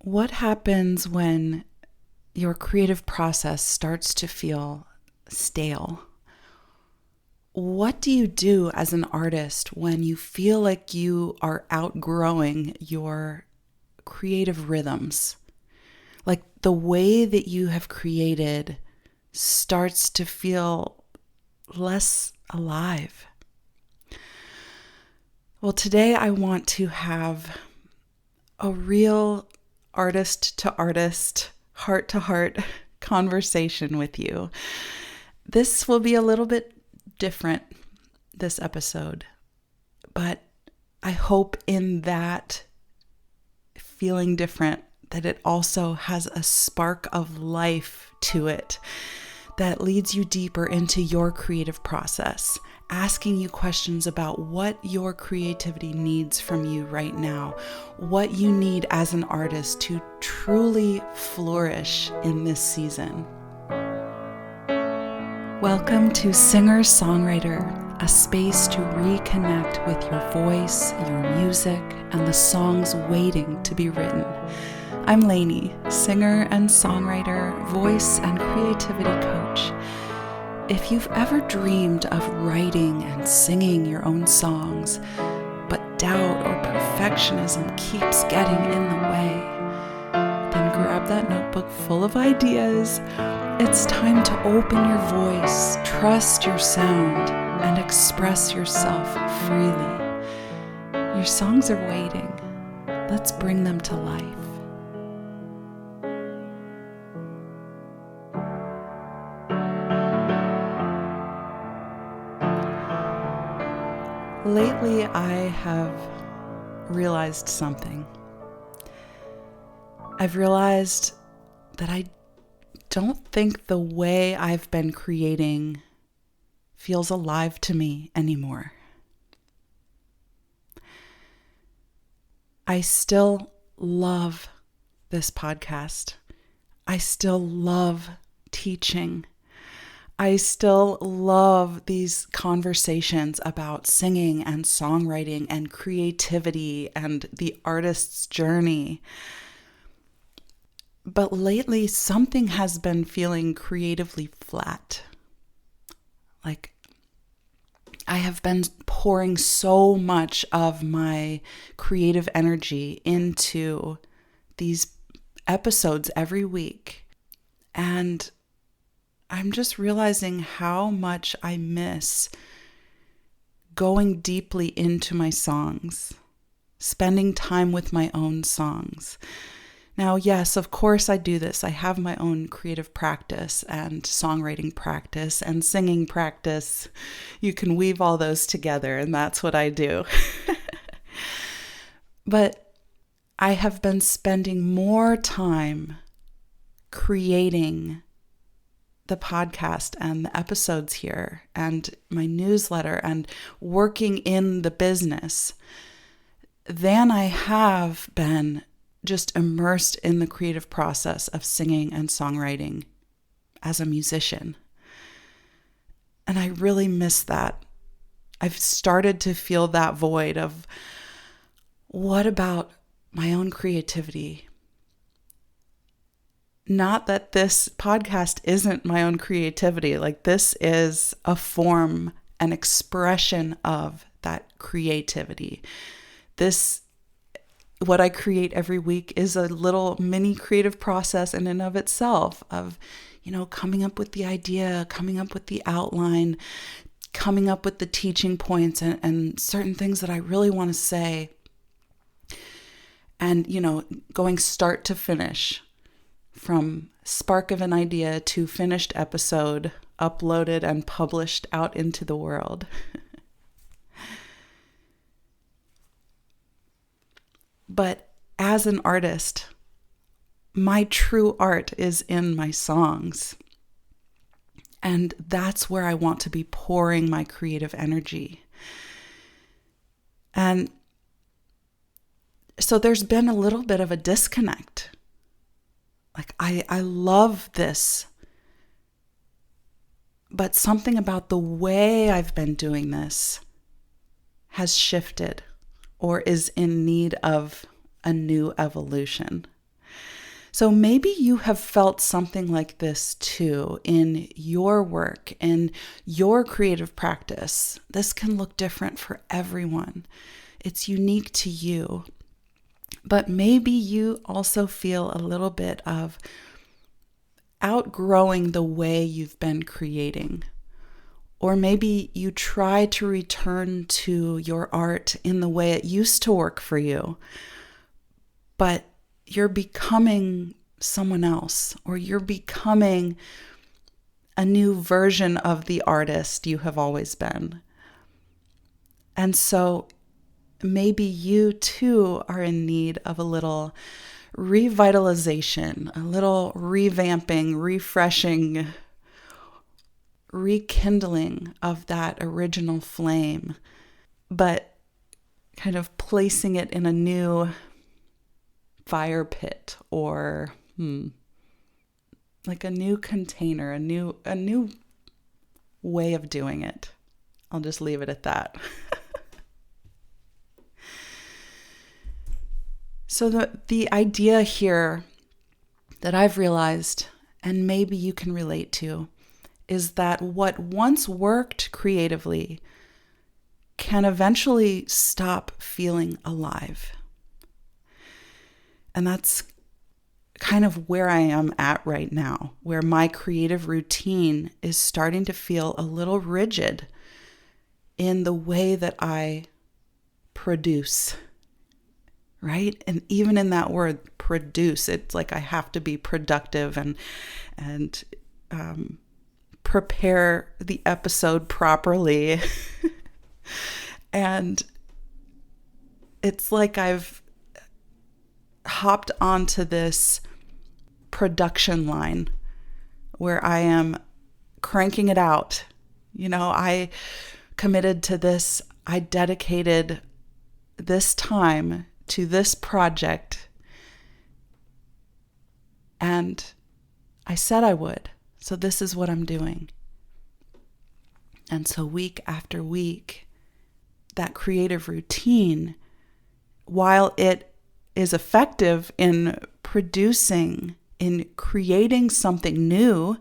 What happens when your creative process starts to feel stale? What do you do as an artist when you feel like you are outgrowing your creative rhythms? Like the way that you have created starts to feel less alive. Well, today I want to have a real artist to artist, heart to heart conversation with you. This will be a little bit different, this episode, but I hope in that feeling different that it also has a spark of life to it that leads you deeper into your creative process, asking you questions about what your creativity needs from you right now, what you need as an artist to truly flourish in this season. Welcome to Singer-Songwriter, a space to reconnect with your voice, your music, and the songs waiting to be written. I'm Lainey, singer and songwriter, voice and creativity coach. If you've ever dreamed of writing and singing your own songs, but doubt or perfectionism keeps getting in the way, then grab that notebook full of ideas. It's time to open your voice, trust your sound, and express yourself freely. Your songs are waiting. Let's bring them to life. Lately, I have realized something. I've realized that I don't think the way I've been creating feels alive to me anymore. I still love this podcast. I still love teaching. I still love these conversations about singing and songwriting and creativity and the artist's journey. But lately, something has been feeling creatively flat. Like, I have been pouring so much of my creative energy into these episodes every week. And I'm just realizing how much I miss going deeply into my songs, spending time with my own songs. Now, yes, of course I do this. I have my own creative practice and songwriting practice and singing practice. You can weave all those together, and that's what I do. But I have been spending more time creating the podcast and the episodes here and my newsletter and working in the business than I have been just immersed in the creative process of singing and songwriting as a musician. And I really miss that. I've started to feel that void of what about my own creativity? Not that this podcast isn't my own creativity. Like, this is a form, an expression of that creativity. What I create every week is a little mini creative process in and of itself of, coming up with the idea, coming up with the outline, coming up with the teaching points and certain things that I really want to say. And, going start to finish, from spark of an idea to finished episode, uploaded and published out into the world. But as an artist, my true art is in my songs. And that's where I want to be pouring my creative energy. And so there's been a little bit of a disconnect. Like, I love this, but something about the way I've been doing this has shifted or is in need of a new evolution. So maybe you have felt something like this too in your work and your creative practice. This can look different for everyone. It's unique to you. But maybe you also feel a little bit of outgrowing the way you've been creating. Or maybe you try to return to your art in the way it used to work for you, but you're becoming someone else, or you're becoming a new version of the artist you have always been. And so maybe you too are in need of a little revitalization, a little revamping, refreshing, rekindling of that original flame, but kind of placing it in a new fire pit or like a new container, a new way of doing it. I'll just leave it at that. So the idea here that I've realized, and maybe you can relate to, is that what once worked creatively can eventually stop feeling alive. And that's kind of where I am at right now, where my creative routine is starting to feel a little rigid in the way that I produce, right? And even in that word, produce, it's like I have to be productive and prepare the episode properly. And it's like I've hopped onto this production line where I am cranking it out. I committed to this. I dedicated this time to this project. And I said I would. So this is what I'm doing. And so week after week, that creative routine, while it is effective in producing, in creating something new,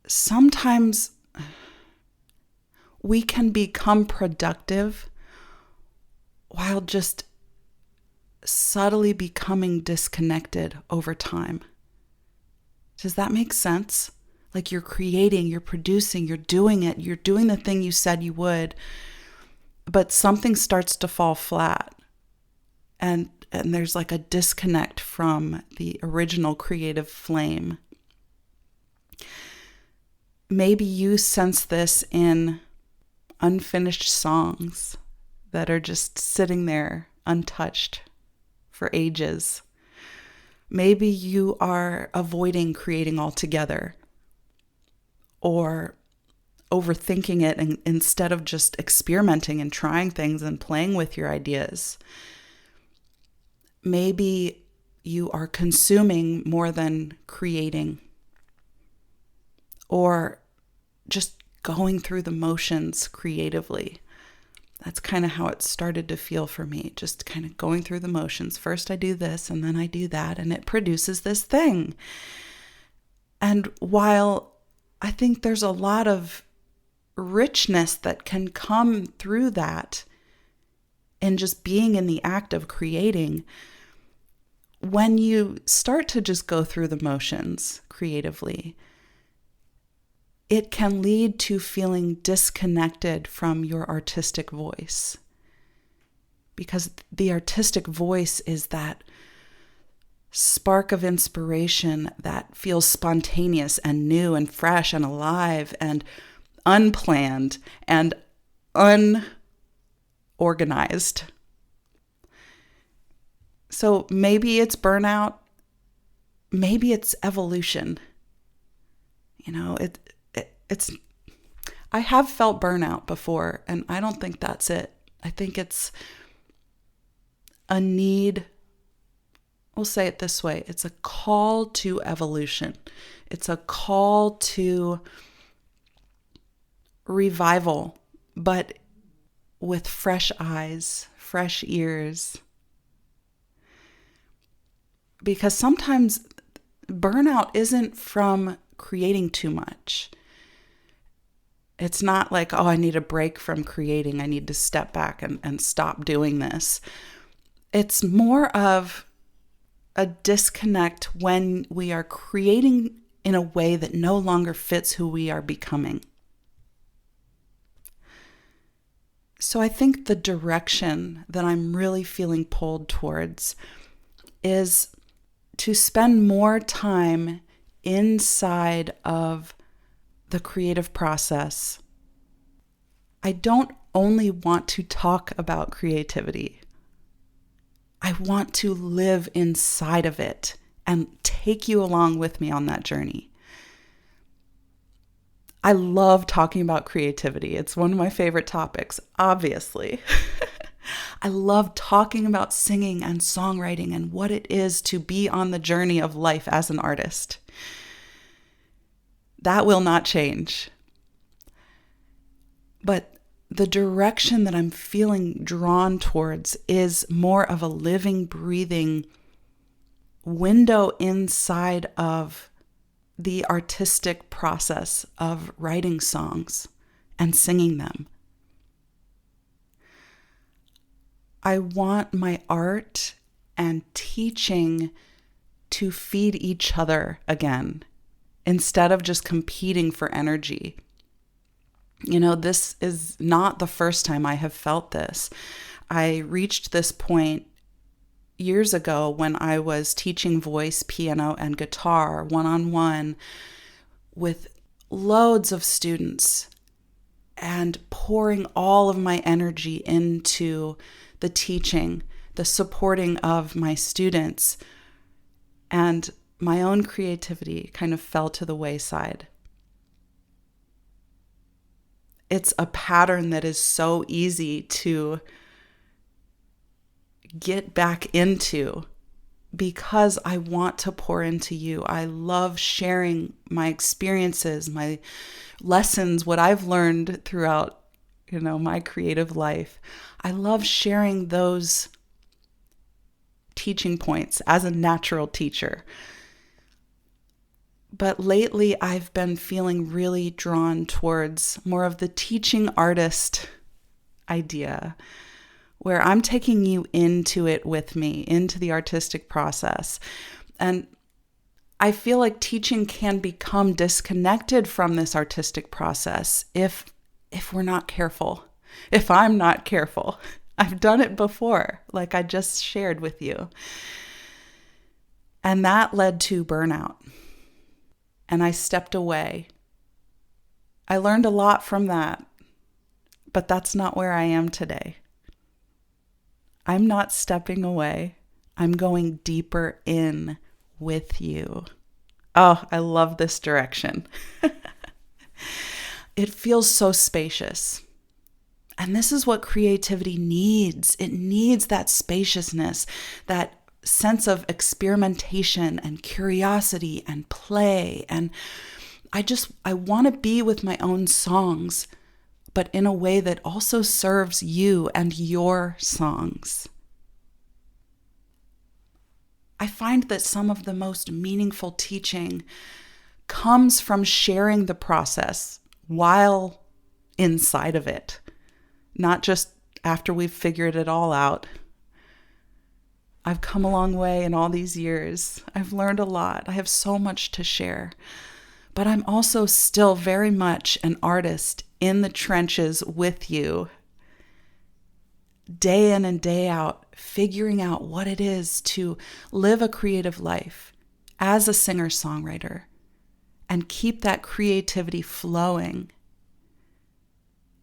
sometimes we can become productive while just subtly becoming disconnected over time. Does that make sense? Like you're creating, you're producing, you're doing it, you're doing the thing you said you would, but something starts to fall flat. And there's like a disconnect from the original creative flame. Maybe you sense this in unfinished songs that are just sitting there untouched for ages. Maybe you are avoiding creating altogether or overthinking it instead of just experimenting and trying things and playing with your ideas. Maybe you are consuming more than creating, or just going through the motions creatively. That's kind of how it started to feel for me, just kind of going through the motions. First I do this and then I do that, and it produces this thing. And while I think there's a lot of richness that can come through that and just being in the act of creating, when you start to just go through the motions creatively, it can lead to feeling disconnected from your artistic voice. Because the artistic voice is that spark of inspiration that feels spontaneous and new and fresh and alive and unplanned and unorganized. So maybe it's burnout, maybe it's evolution. It's I have felt burnout before, and I don't think that's it. I think it's a need. We'll say it this way. It's a call to evolution. It's a call to revival, but with fresh eyes, fresh ears. because sometimes burnout isn't from creating too much. It's not like, oh, I need a break from creating. I need to step back and stop doing this. It's more of a disconnect when we are creating in a way that no longer fits who we are becoming. So I think the direction that I'm really feeling pulled towards is to spend more time inside of the creative process. I don't only want to talk about creativity. I want to live inside of it and take you along with me on that journey. I love talking about creativity. It's one of my favorite topics, obviously. I love talking about singing and songwriting and what it is to be on the journey of life as an artist. That will not change. But the direction that I'm feeling drawn towards is more of a living, breathing window inside of the artistic process of writing songs and singing them. I want my art and teaching to feed each other again, instead of just competing for energy. This is not the first time I have felt this. I reached this point years ago when I was teaching voice, piano, and guitar one-on-one with loads of students and pouring all of my energy into the teaching, the supporting of my students, and my own creativity kind of fell to the wayside. It's a pattern that is so easy to get back into because I want to pour into you. I love sharing my experiences, my lessons, what I've learned throughout, my creative life. I love sharing those teaching points as a natural teacher. But lately I've been feeling really drawn towards more of the teaching artist idea, where I'm taking you into it with me, into the artistic process. And I feel like teaching can become disconnected from this artistic process if we're not careful, if I'm not careful. I've done it before, like I just shared with you. And that led to burnout. And I stepped away. I learned a lot from that, but that's not where I am today. I'm not stepping away. I'm going deeper in with you. Oh, I love this direction. It feels so spacious. And this is what creativity needs. It needs that spaciousness, that sense of experimentation and curiosity and play. And I want to be with my own songs, but in a way that also serves you and your songs. I find that some of the most meaningful teaching comes from sharing the process while inside of it, not just after we've figured it all out. I've come a long way in all these years. I've learned a lot. I have so much to share. But I'm also still very much an artist in the trenches with you, day in and day out, figuring out what it is to live a creative life as a singer-songwriter and keep that creativity flowing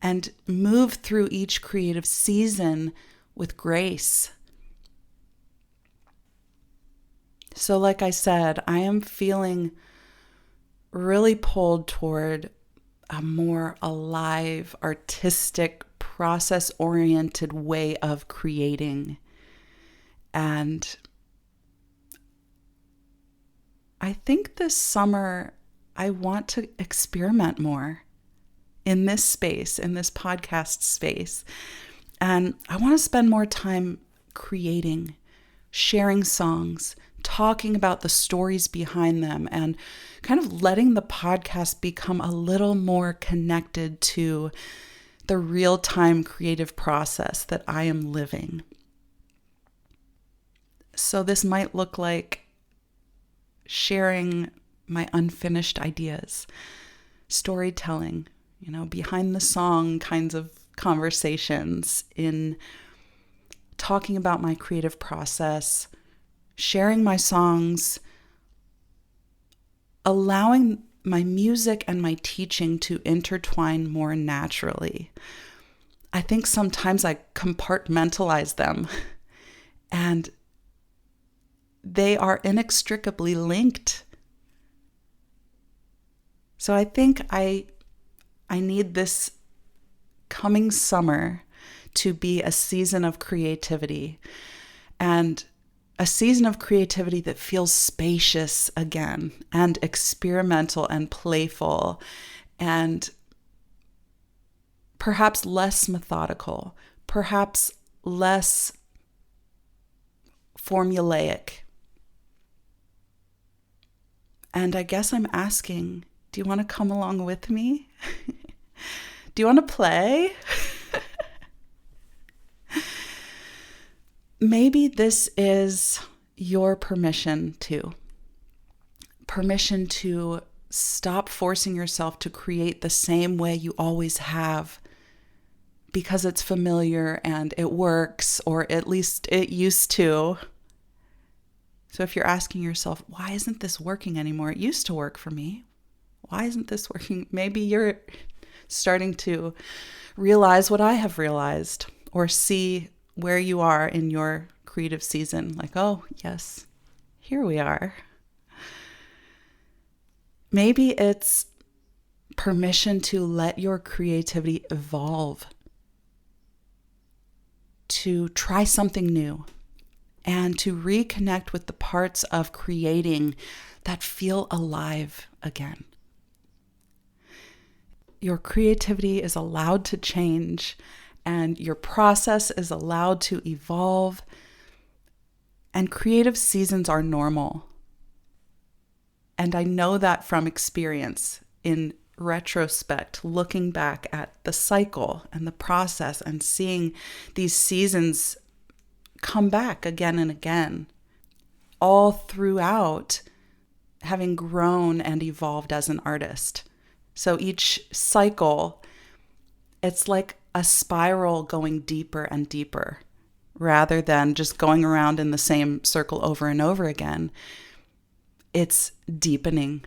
and move through each creative season with grace. So like I said, I am feeling really pulled toward a more alive, artistic, process-oriented way of creating. And I think this summer, I want to experiment more in this space, in this podcast space. And I want to spend more time creating, sharing songs, talking about the stories behind them, and kind of letting the podcast become a little more connected to the real-time creative process that I am living. So this might look like sharing my unfinished ideas, storytelling, behind the song kinds of conversations, in talking about my creative process, sharing my songs, allowing my music and my teaching to intertwine more naturally. I think sometimes I compartmentalize them, and they are inextricably linked. So I think I need this coming summer to be a season of creativity, and a season of creativity that feels spacious again, and experimental and playful, and perhaps less methodical, perhaps less formulaic. And I guess I'm asking, do you want to come along with me? Do you want to play? Maybe this is your permission to stop forcing yourself to create the same way you always have because it's familiar and it works, or at least it used to. So if you're asking yourself, why isn't this working anymore? It used to work for me. Why isn't this working? Maybe you're starting to realize what I have realized, or see where you are in your creative season. Like, oh, yes, here we are. Maybe it's permission to let your creativity evolve, to try something new, and to reconnect with the parts of creating that feel alive again. Your creativity is allowed to change, and your process is allowed to evolve, and creative seasons are normal. And I know that from experience, in retrospect, looking back at the cycle and the process and seeing these seasons come back again and again, all throughout having grown and evolved as an artist. So each cycle, it's like a spiral going deeper and deeper, rather than just going around in the same circle over and over again. It's deepening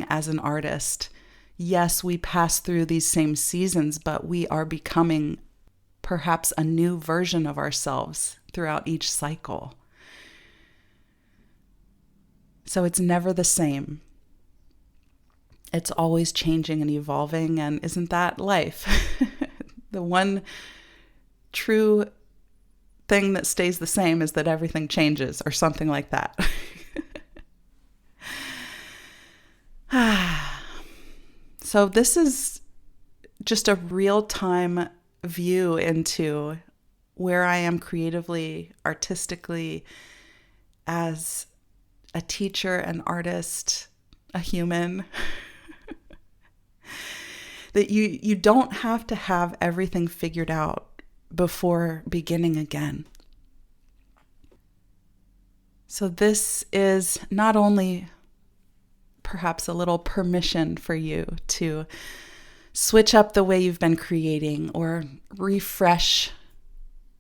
as an artist. Yes, we pass through these same seasons, but we are becoming perhaps a new version of ourselves throughout each cycle. So it's never the same. It's always changing and evolving, and isn't that life? The one true thing that stays the same is that everything changes, or something like that. So this is just a real-time view into where I am creatively, artistically, as a teacher, an artist, a human. That you don't have to have everything figured out before beginning again. So this is not only perhaps a little permission for you to switch up the way you've been creating, or refresh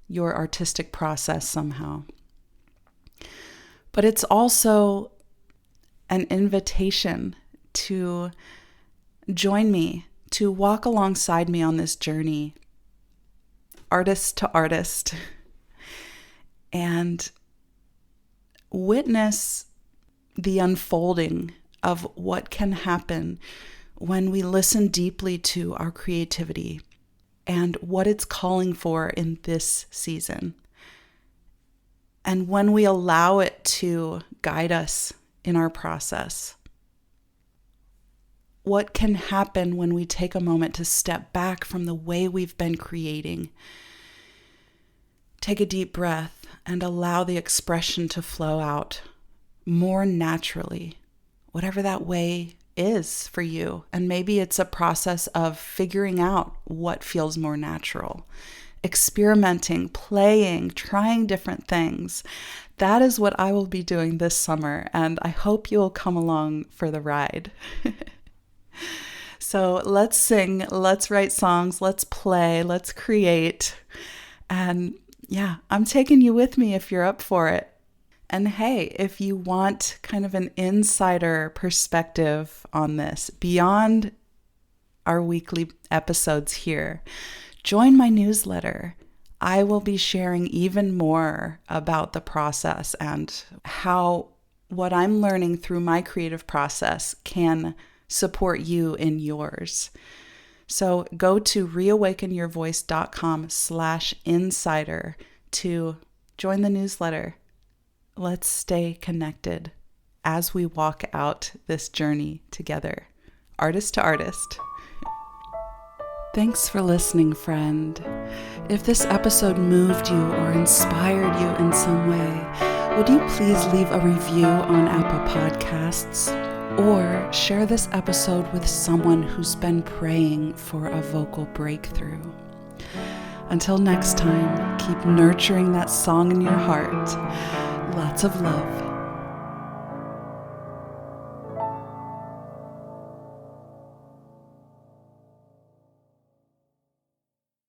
your artistic process somehow, but it's also an invitation to join me, to walk alongside me on this journey, artist to artist, and witness the unfolding of what can happen when we listen deeply to our creativity and what it's calling for in this season. And when we allow it to guide us in our process. What can happen when we take a moment to step back from the way we've been creating? Take a deep breath and allow the expression to flow out more naturally, whatever that way is for you. And maybe it's a process of figuring out what feels more natural, experimenting, playing, trying different things. That is what I will be doing this summer, and I hope you'll come along for the ride. So let's sing, let's write songs, let's play, let's create. And yeah, I'm taking you with me if you're up for it. And hey, if you want kind of an insider perspective on this, beyond our weekly episodes here, join my newsletter. I will be sharing even more about the process and how what I'm learning through my creative process can support you in yours. So go to reawakenyourvoice.com/insider to join the newsletter. Let's stay connected as we walk out this journey together, artist to artist. Thanks for listening, friend. If this episode moved you or inspired you in some way, would you please leave a review on Apple Podcasts or share this episode with someone who's been praying for a vocal breakthrough? Until next time, keep nurturing that song in your heart. Lots of love.